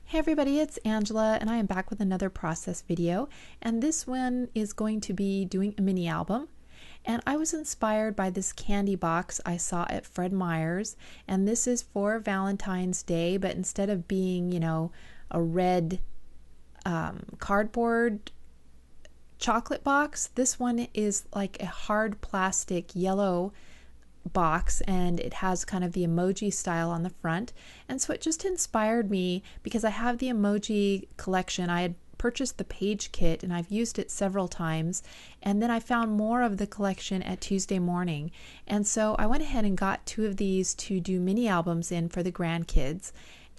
Hey everybody, it's Angela and I am back with another process video, and this one is going to be doing a mini album. And I was inspired by this candy box I saw at Fred Meyer's, and this is for Valentine's Day, but instead of being, a red cardboard chocolate box, this one is like a hard plastic yellow box, and it has kind of the emoji style on the front. And so it just inspired me because I have the emoji collection. I had purchased the page kit and I've used it several times, and then I found more of the collection at Tuesday morning, and so I went ahead and got two of these to do mini albums in for the grandkids.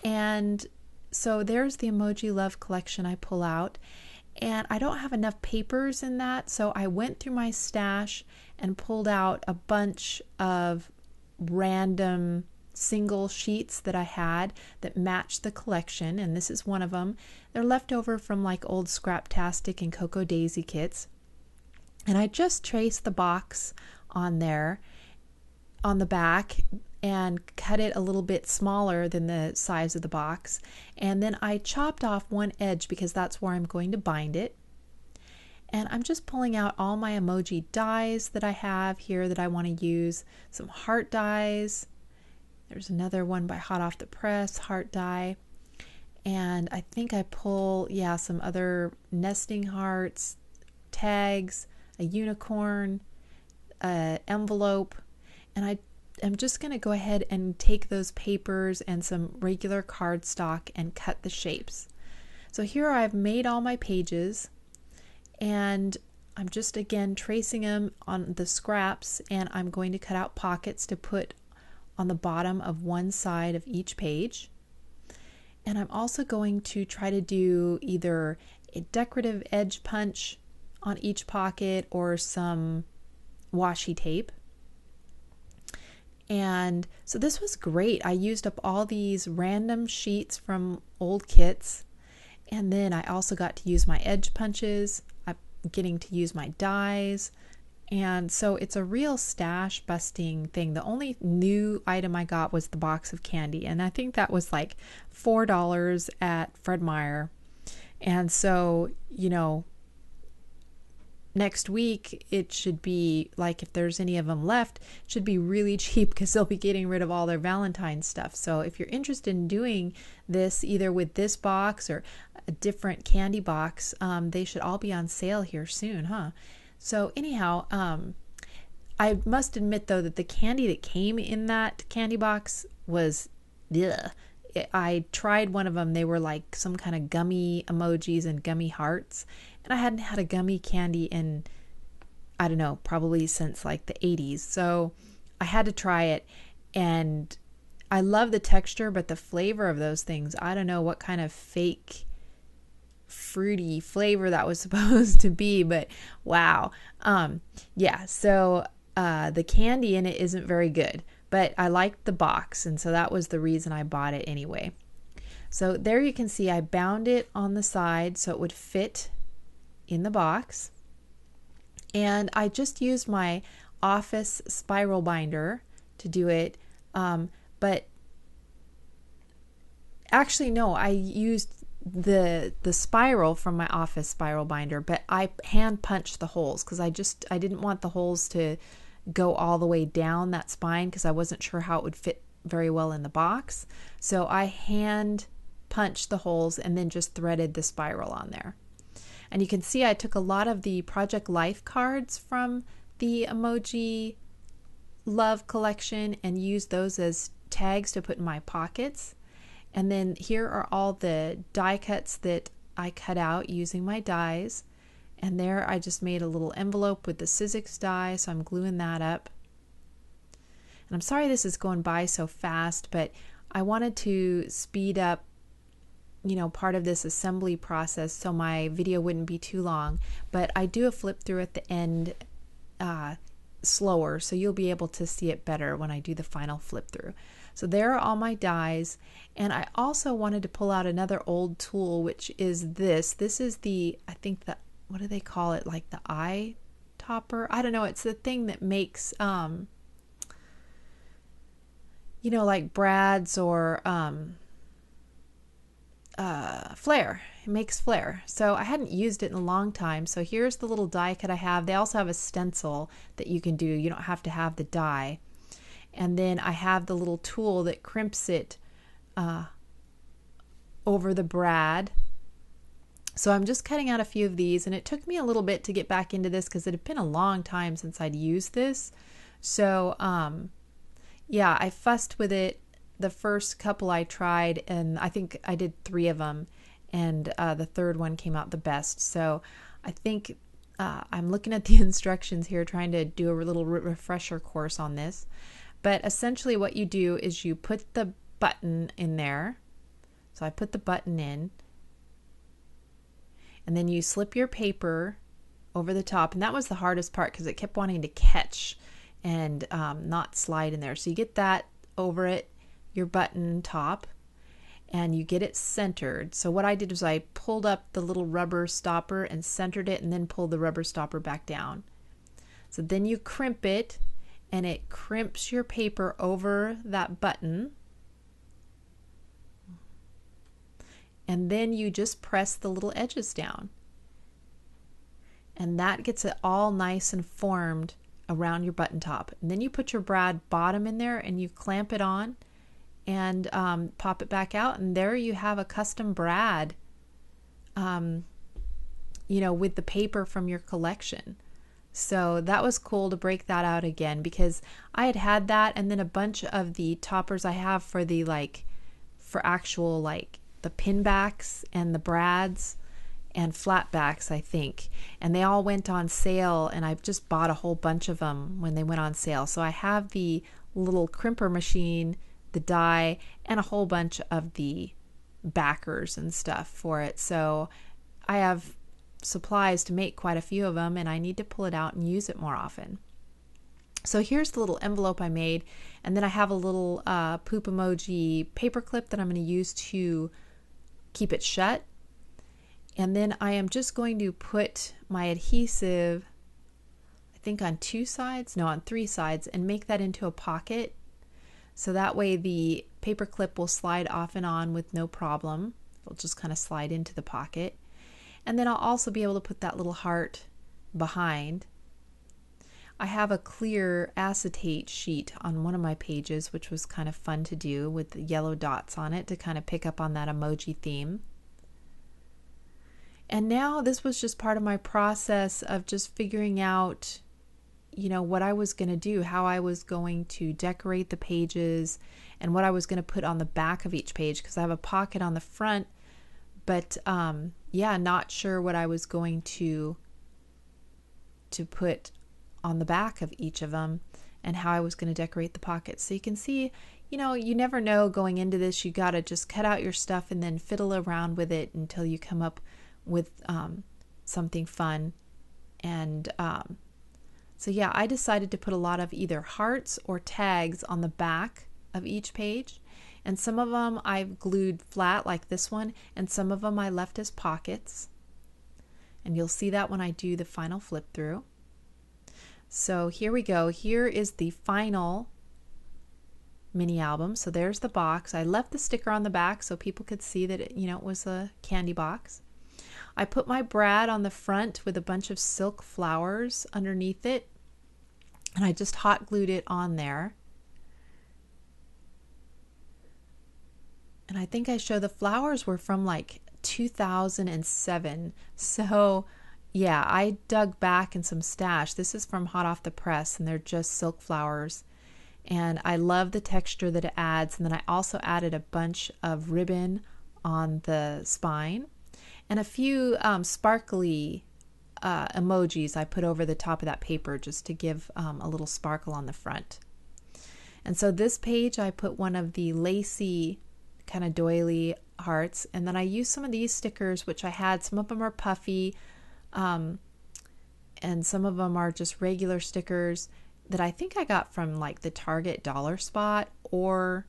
And so there's the Emoji Love collection I pull out, and I don't have enough papers in that, so I went through my stash and pulled out a bunch of random single sheets that I had that matched the collection, and this is one of them. They're left over from like old Scraptastic and Cocoa Daisy kits, and I just traced the box on there on the back and cut it a little bit smaller than the size of the box, and then I chopped off one edge because that's where I'm going to bind it. And I'm just pulling out all my emoji dies that I have here that I want to use. Some heart dies. There's another one by Hot Off the Press, heart die. And I think I pull, some other nesting hearts, tags, a unicorn, envelope. And I'm just going to go ahead and take those papers and some regular cardstock and cut the shapes. So here I've made all my pages, and I'm just again tracing them on the scraps, and I'm going to cut out pockets to put on the bottom of one side of each page. And I'm also going to try to do either a decorative edge punch on each pocket or some washi tape. And so this was great. I used up all these random sheets from old kits, and then I also got to use my edge punches. I'm getting to use my dies, and so it's a real stash busting thing. The only new item I got was the box of candy, and I think that was like $4 at Fred Meyer. And so, next week it should be like, if there's any of them left, it should be really cheap because they'll be getting rid of all their Valentine stuff. So if you're interested in doing this either with this box or a different candy box, they should all be on sale here soon, huh? So anyhow, I must admit though that the candy that came in that candy box was, ugh. I tried one of them. They were like some kind of gummy emojis and gummy hearts, and I hadn't had a gummy candy in, I don't know, probably since like the 80s. So I had to try it, and I love the texture, but the flavor of those things, I don't know what kind of fake fruity flavor that was supposed to be, but wow. So the candy in it isn't very good, but I liked the box, and so that was the reason I bought it anyway. So there you can see I bound it on the side so it would fit in the box, and I just used my office spiral binder to do it, but actually no, I used the spiral from my office spiral binder, but I hand punched the holes because I didn't want the holes to go all the way down that spine because I wasn't sure how it would fit very well in the box. So I hand punched the holes and then just threaded the spiral on there. And you can see I took a lot of the Project Life cards from the Emoji Love collection and used those as tags to put in my pockets. And then here are all the die cuts that I cut out using my dies. And there I just made a little envelope with the Sizzix die, so I'm gluing that up. And I'm sorry this is going by so fast, but I wanted to speed up, part of this assembly process so my video wouldn't be too long. But I do a flip through at the end slower, so you'll be able to see it better when I do the final flip through. So there are all my dies, and I also wanted to pull out another old tool, which is this. This is I think what do they call it? Like the eye topper? I don't know. It's the thing that makes, like brads or flare. It makes flare. So I hadn't used it in a long time. So here's the little die cut I have. They also have a stencil that you can do. You don't have to have the die. And then I have the little tool that crimps it over the brad. So I'm just cutting out a few of these, and it took me a little bit to get back into this because it had been a long time since I'd used this. So yeah, I fussed with it the first couple I tried, and I think I did 3 of them, and the third one came out the best. So I think I'm looking at the instructions here, trying to do a little refresher course on this. But essentially what you do is you put the button in there. So I put the button in, and then you slip your paper over the top, and that was the hardest part because it kept wanting to catch and not slide in there. So you get that over it, your button top, and you get it centered. So what I did was I pulled up the little rubber stopper and centered it, and then pulled the rubber stopper back down. So then you crimp it, and it crimps your paper over that button. And then you just press the little edges down. And that gets it all nice and formed around your button top. And then you put your brad bottom in there, and you clamp it on and pop it back out. And there you have a custom brad, you know, with the paper from your collection. So that was cool to break that out again, because I had that, and then a bunch of the toppers I have for the for actual the pin backs and the brads and flat backs, I think, and they all went on sale, and I just bought a whole bunch of them when they went on sale. So I have the little crimper machine, the die, and a whole bunch of the backers and stuff for it. So I have supplies to make quite a few of them, and I need to pull it out and use it more often. So here's the little envelope I made, and then I have a little poop emoji paper clip that I'm going to use to keep it shut. And then I am just going to put my adhesive, I think on 2 sides, no, on 3 sides, and make that into a pocket. So that way the paper clip will slide off and on with no problem. It'll just kind of slide into the pocket. And then I'll also be able to put that little heart behind. I have a clear acetate sheet on one of my pages, which was kind of fun to do, with the yellow dots on it to kind of pick up on that emoji theme. And now this was just part of my process of just figuring out, you know, what I was going to do, how I was going to decorate the pages, and what I was going to put on the back of each page, because I have a pocket on the front, but yeah, not sure what I was going to put on the back of each of them, and how I was going to decorate the pockets. So you can see, you know, you never know going into this. You got to just cut out your stuff and then fiddle around with it until you come up with something fun. And so yeah, I decided to put a lot of either hearts or tags on the back of each page, and some of them I've glued flat like this one, and some of them I left as pockets, and you'll see that when I do the final flip through. So here we go. Here is the final mini album. So there's the box. I left the sticker on the back so people could see that it, you know, it was a candy box. I put my brad on the front with a bunch of silk flowers underneath it, and I just hot glued it on there. And I think I show the flowers were from like 2007. So yeah, I dug back in some stash. This is from hot off the press, and they're just silk flowers. And I love the texture that it adds. And then I also added a bunch of ribbon on the spine, and a few sparkly emojis I put over the top of that paper just to give a little sparkle on the front. And so this page I put one of the lacy kind of doily hearts, and then I used some of these stickers, which I had. Some of them are puffy, and some of them are just regular stickers that I think I got from like the Target dollar spot or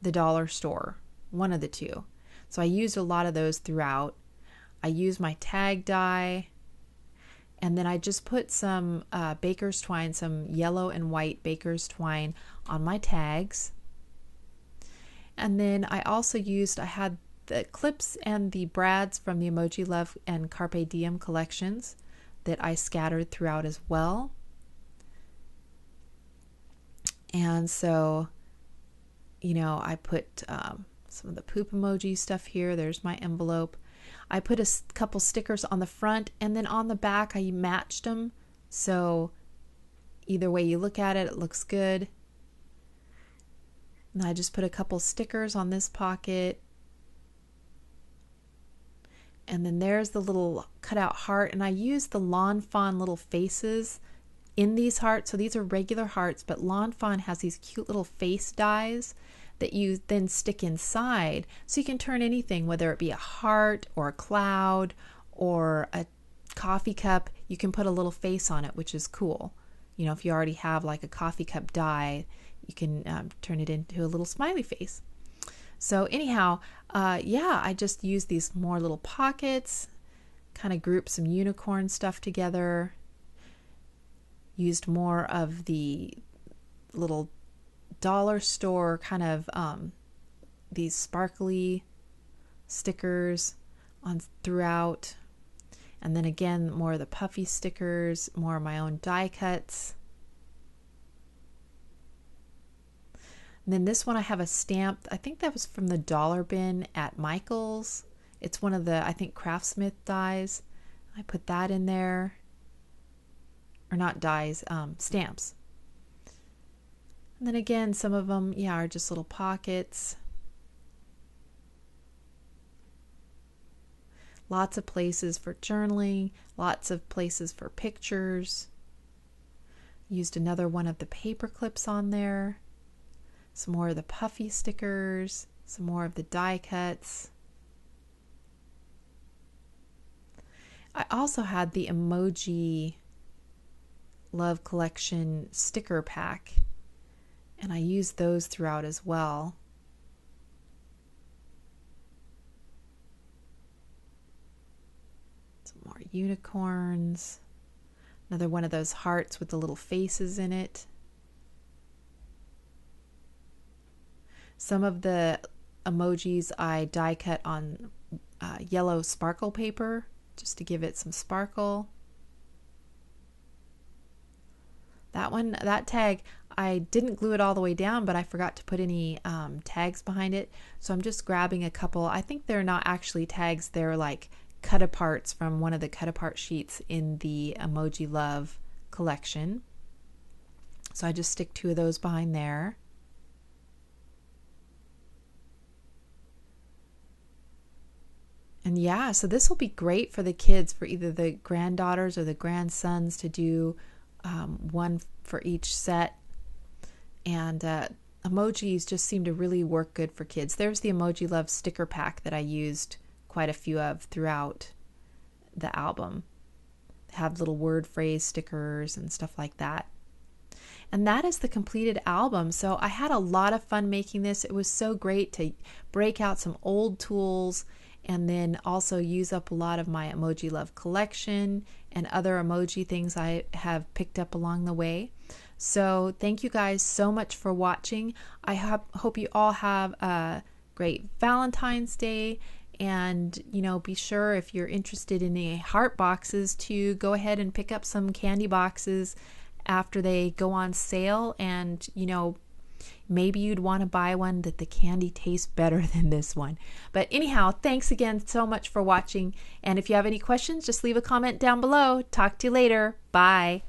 the dollar store, one of the two. So I used a lot of those throughout. I used my tag die, and then I just put some baker's twine, some yellow and white baker's twine on my tags. And then I also used, I had the clips and the brads from the Emoji Love and Carpe Diem collections that I scattered throughout as well. And so, you know, I put some of the poop emoji stuff here. There's my envelope. I put a couple stickers on the front, and then on the back I matched them. So either way you look at it, it looks good. And I just put a couple stickers on this pocket. And then there's the little cutout heart. And I used the Lawn Fawn little faces in these hearts. So these are regular hearts, but Lawn Fawn has these cute little face dies that you then stick inside. So you can turn anything, whether it be a heart or a cloud or a coffee cup, you can put a little face on it, which is cool. You know, if you already have like a coffee cup die, you can turn it into a little smiley face. So anyhow, yeah, I just used these more little pockets, kind of grouped some unicorn stuff together, used more of the little dollar store kind of these sparkly stickers on throughout. And then again, more of the puffy stickers, more of my own die cuts. And then this one I have a stamp. I think that was from the dollar bin at Michael's. It's one of the, I think, Craftsmith dies. I put that in there. Or not dies, stamps. And then again, some of them, yeah, are just little pockets. Lots of places for journaling, lots of places for pictures. Used another one of the paper clips on there. Some more of the puffy stickers, some more of the die cuts. I also had the Emoji Love collection sticker pack, and I used those throughout as well. Some more unicorns. Another one of those hearts with the little faces in it. Some of the emojis I die cut on yellow sparkle paper just to give it some sparkle. That one, that tag, I didn't glue it all the way down, but I forgot to put any tags behind it. So I'm just grabbing a couple. I think they're not actually tags. They're like cut aparts from one of the cut apart sheets in the Emoji Love collection. So I just stick 2 of those behind there. And yeah, so this will be great for the kids, for either the granddaughters or the grandsons to do one for each set. And emojis just seem to really work good for kids. There's the Emoji Love sticker pack that I used quite a few of throughout the album. They have little word phrase stickers and stuff like that. And that is the completed album. So I had a lot of fun making this. It was so great to break out some old tools and then also use up a lot of my Emoji Love collection and other emoji things I have picked up along the way. So thank you guys so much for watching. I hope you all have a great Valentine's Day, and be sure, if you're interested in the heart boxes, to go ahead and pick up some candy boxes after they go on sale. And maybe you'd want to buy one that the candy tastes better than this one. But anyhow, thanks again so much for watching. And if you have any questions, just leave a comment down below. Talk to you later. Bye.